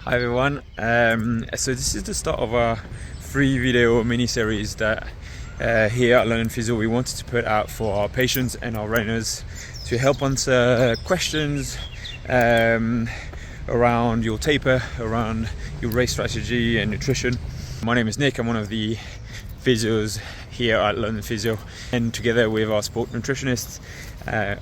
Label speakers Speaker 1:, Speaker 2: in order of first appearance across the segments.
Speaker 1: Hi everyone, so this is the start of our free video mini-series that here at LDN PHYSIO we wanted to put out for our patients and our runners to help answer questions around your taper, around your race strategy and nutrition. My name is Nick, I'm one of the physios here at LDN PHYSIO, and together with our sport nutritionists,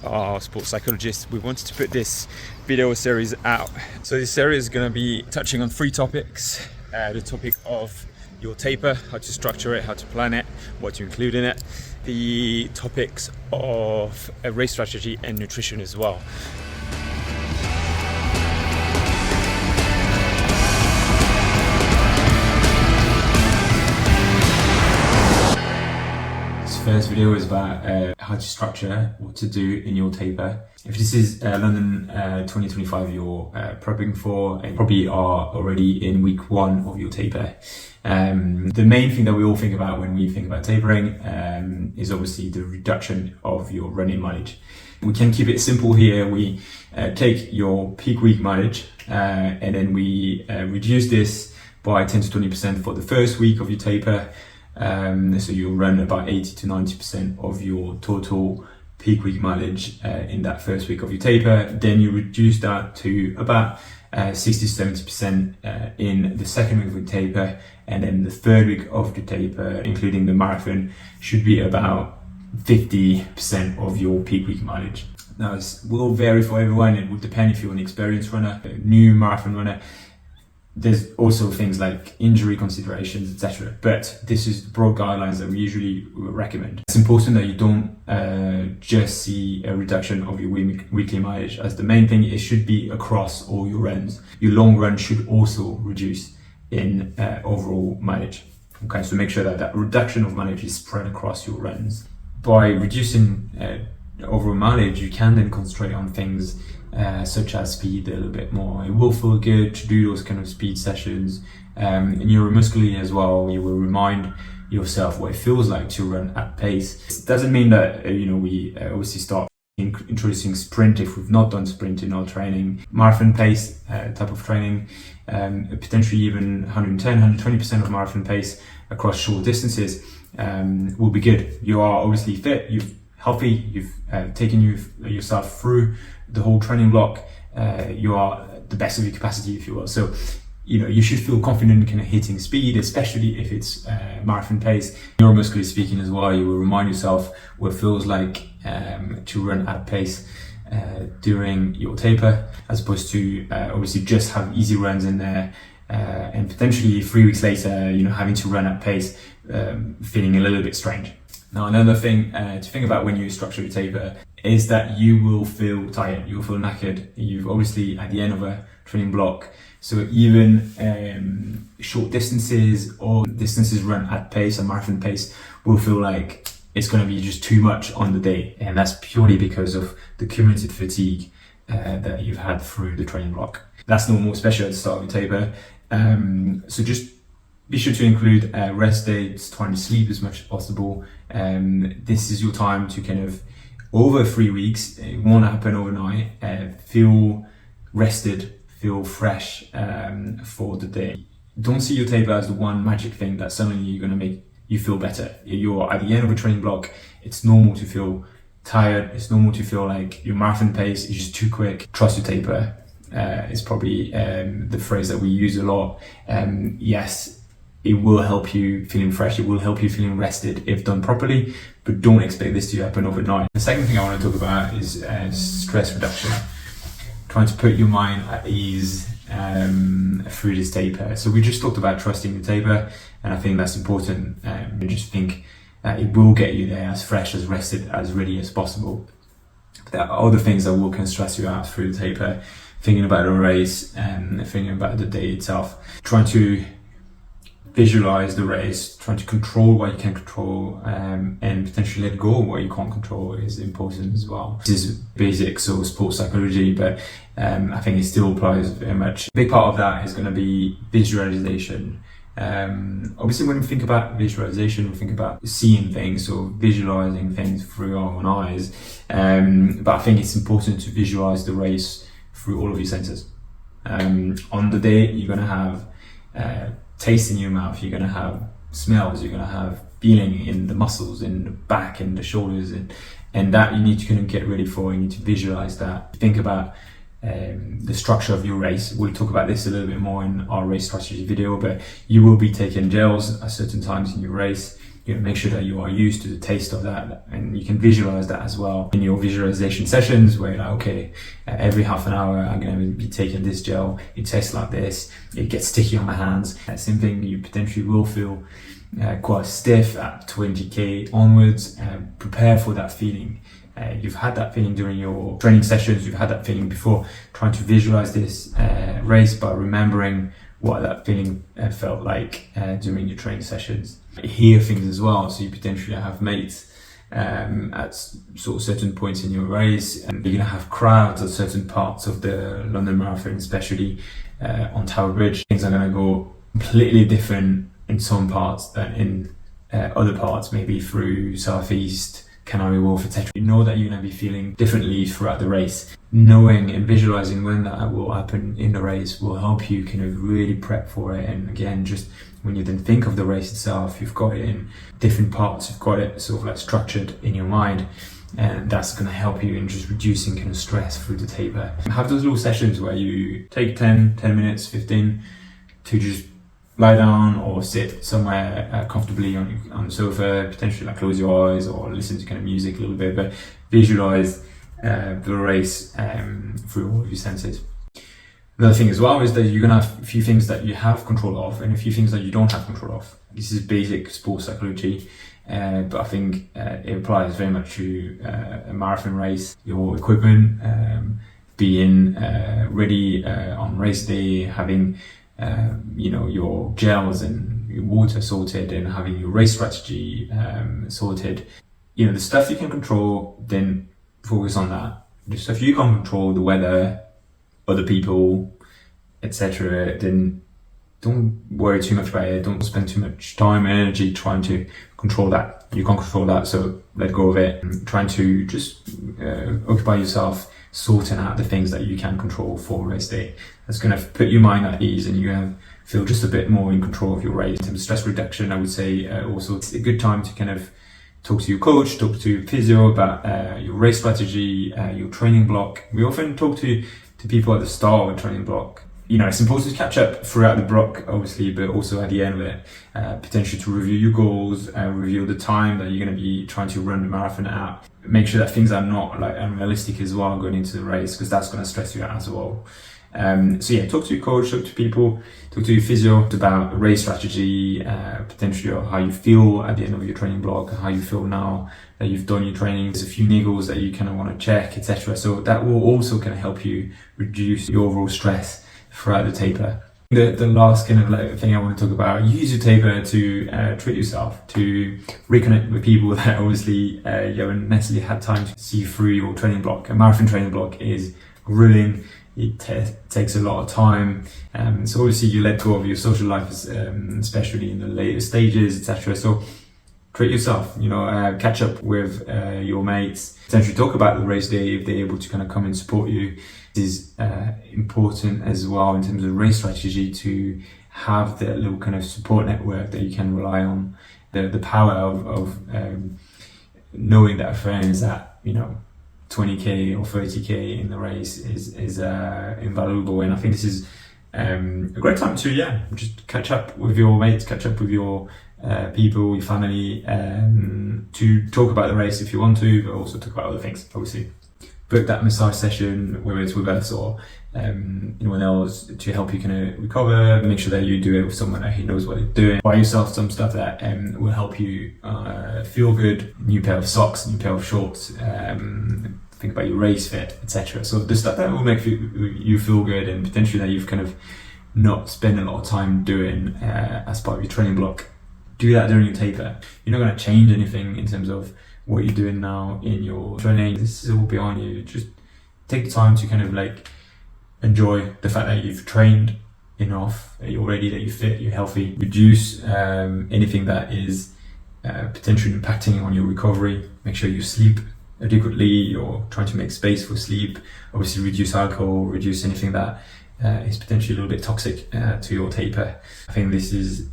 Speaker 1: our sports psychologists, we wanted to put this video series out. So this series is going to be touching on 3 topics. The topic of your taper, how to structure it, how to plan it, what to include in it. The topics of a race strategy and nutrition as well. First video is about how to structure, what to do in your taper. If this is London 2025 you're prepping for, and probably are already in week 1 of your taper. The main thing that we all think about when we think about tapering is obviously the reduction of your running mileage. We can keep it simple here. We take your peak week mileage and then we reduce this by 10 to 20% for the first week of your taper. So you'll run about 80 to 90% of your total peak week mileage in that first week of your taper. Then you reduce that to about 60 to 70% in the second week of your taper, and then the third week of the taper, including the marathon, should be about 50% of your peak week mileage. Now, it will vary for everyone. It will depend if you're an experienced runner, a new marathon runner. There's also things like injury considerations, etc. But this is broad guidelines that we usually recommend. It's important that you don't just see a reduction of your weekly mileage as the main thing. It should be across all your runs. Your long run should also reduce in overall mileage. Okay, so make sure that that reduction of mileage is spread across your runs. By reducing overall mileage, you can then concentrate on things such as speed a little bit more. It will feel good to do those kind of speed sessions. And neuromuscularly as well, you will remind yourself what it feels like to run at pace. It doesn't mean that we obviously start introducing sprint if we've not done sprint in our training. Marathon pace type of training, potentially even 110, 120% of marathon pace across short distances will be good. You are obviously fit, you're healthy, you've taken yourself through the whole training block, you are the best of your capacity, if you will. So, you should feel confident in kind of hitting speed, especially if it's marathon pace. Neuromuscularly speaking as well, you will remind yourself what it feels like to run at pace during your taper, as opposed to obviously just have easy runs in there and potentially 3 weeks later, having to run at pace, feeling a little bit strange. Now, another thing to think about when you structure your taper is that you will feel tired, you will feel knackered. You've obviously at the end of a training block. So even short distances or distances run at pace, a marathon pace, will feel like it's going to be just too much on the day. And that's purely because of the cumulative fatigue that you've had through the training block. That's normal, especially at the start of your taper. So just be sure to include rest days, trying to sleep as much as possible. This is your time to kind of, over 3 weeks, it won't happen overnight, feel rested, feel fresh for the day. Don't see your taper as the one magic thing that suddenly you're going to make you feel better. You're at the end of a training block. It's normal to feel tired. It's normal to feel like your marathon pace is just too quick. Trust your taper. It's probably the phrase that we use a lot. Yes, it will help you feeling fresh, it will help you feeling rested if done properly, but don't expect this to happen overnight. The second thing I want to talk about is stress reduction. Trying to put your mind at ease through this taper. So we just talked about trusting the taper, and I think that's important. I just think it will get you there as fresh, as rested, as ready as possible. There are other things that will can stress you out through the taper, thinking about the race and thinking about the day itself. Trying to visualize the race, trying to control what you can control and potentially let go of what you can't control is important as well. This is basic sports psychology, but I think it still applies very much. A big part of that is going to be visualization. Obviously when we think about visualization, we think about seeing things or visualizing things through our own eyes, but I think it's important to visualize the race through all of your senses. On the day, you're gonna have taste in your mouth, you're gonna have smells, you're gonna have feeling in the muscles, in the back, and the shoulders, and that you need to kind of get ready for. You need to visualize that. Think about the structure of your race. We'll talk about this a little bit more in our race strategy video, but you will be taking gels at certain times in your race. You know, make sure that you are used to the taste of that, and you can visualize that as well in your visualization sessions, where you're like, okay, every half an hour I'm going to be taking this gel, it tastes like this, it gets sticky on my hands. Same thing, you potentially will feel quite stiff at 20k onwards. Prepare for that feeling. You've had that feeling during your training sessions, you've had that feeling before. Trying to visualize this race by remembering what that feeling felt like during your training sessions. Hear things as well, so you potentially have mates at sort of certain points in your race, and you're gonna have crowds at certain parts of the London Marathon, especially on Tower Bridge. Things are gonna go completely different in some parts than in other parts, maybe through Southeast, Canary Wharf, etc. You know that you're going to be feeling differently throughout the race. Knowing and visualizing when that will happen in the race will help you kind of really prep for it. And again, just when you then think of the race itself, you've got it in different parts, you've got it sort of like structured in your mind, and that's going to help you in just reducing kind of stress through the taper. Have those little sessions where you take 10 minutes, 15 to just lie down or sit somewhere comfortably on the sofa, potentially like close your eyes or listen to kind of music a little bit, but visualize the race through all of your senses. Another thing as well is that you're gonna have a few things that you have control of and a few things that you don't have control of. This is basic sports psychology, but I think it applies very much to a marathon race. Your equipment, being ready on race day, having your gels and your water sorted, and having your race strategy sorted. The stuff you can control, then focus on that. The stuff you can't control, the weather, other people, etc., then don't worry too much about it. Don't spend too much time and energy trying to control that. You can't control that, so let go of it. Trying to just occupy yourself sorting out the things that you can control for race day. That's going to put your mind at ease, and you're going to feel just a bit more in control of your race. In terms of stress reduction, I would say also it's a good time to kind of talk to your coach, talk to physio about your race strategy, your training block. We often talk to people at the start of a training block. It's important to catch up throughout the block, obviously, but also at the end of it, potentially to review your goals, review the time that you're going to be trying to run the marathon out. Make sure that things are not like unrealistic as well going into the race, because that's going to stress you out as well. Talk to your coach, talk to people, talk to your physio about race strategy, potentially how you feel at the end of your training block, how you feel now that you've done your training. There's a few niggles that you kind of want to check, etc. So that will also kind of help you reduce your overall stress throughout the taper. The last kind of thing I want to talk about, use your taper to treat yourself, to reconnect with people that obviously you haven't necessarily had time to see through your training block. A marathon training block is grueling. It takes a lot of time, so obviously you let go of your social life, especially in the later stages, etc. So treat yourself, catch up with your mates, potentially talk about the race day if they're able to kind of come and support you. This is important as well in terms of race strategy, to have that little kind of support network that you can rely on. The power of knowing that a friend is at 20k or 30k in the race is invaluable, and I think this is a great time to just catch up with your mates, catch up with your people, your family, to talk about the race if you want to, but also talk about other things. Obviously, book that massage session, whether it's with us or anyone else, to help you kind of recover. Make sure that you do it with someone who knows what they're doing. Buy yourself some stuff that will help you feel good. New pair of socks, new pair of shorts. Think about your race fit, etc. So the stuff that will make you feel good, and potentially that you've kind of not spent a lot of time doing as part of your training block. Do that during your taper. You're not going to change anything in terms of what you're doing now in your training. This is all behind you. Just take the time to kind of enjoy the fact that you've trained enough, that you're ready, that you're fit, you're healthy. Reduce anything that is potentially impacting on your recovery. Make sure you sleep adequately, or trying to make space for sleep. Obviously reduce alcohol, reduce anything that is potentially a little bit toxic to your taper. I think this is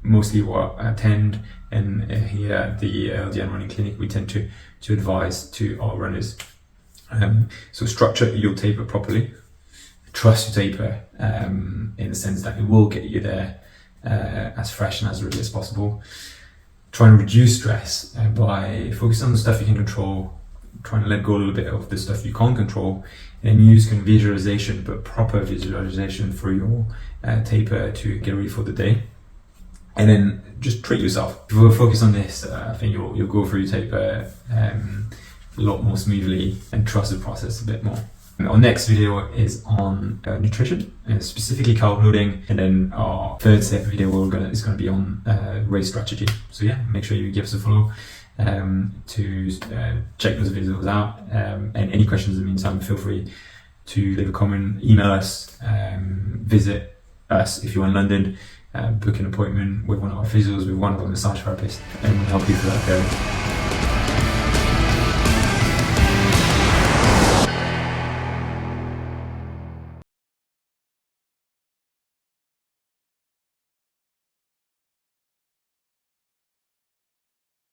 Speaker 1: mostly what I tend, and here at the LDN running clinic we tend to advise to our runners. So structure your taper properly, trust your taper in the sense that it will get you there as fresh and as ready as possible. Try and reduce stress by focusing on the stuff you can control, trying to let go a little bit of the stuff you can't control, and then use kind of visualization, but proper visualization for your taper to get ready for the day. And then just treat yourself. If you focus on this, I think you'll go through your taper a lot more smoothly and trust the process a bit more. And our next video is on nutrition, specifically carb loading, and then our third set video is going to be on race strategy. So yeah, make sure you give us a follow to check those videos out. And any questions in the meantime, feel free to leave a comment, email us, visit us if you're in London, book an appointment with one of our physios, with one of our massage therapists, and we'll help you through that period.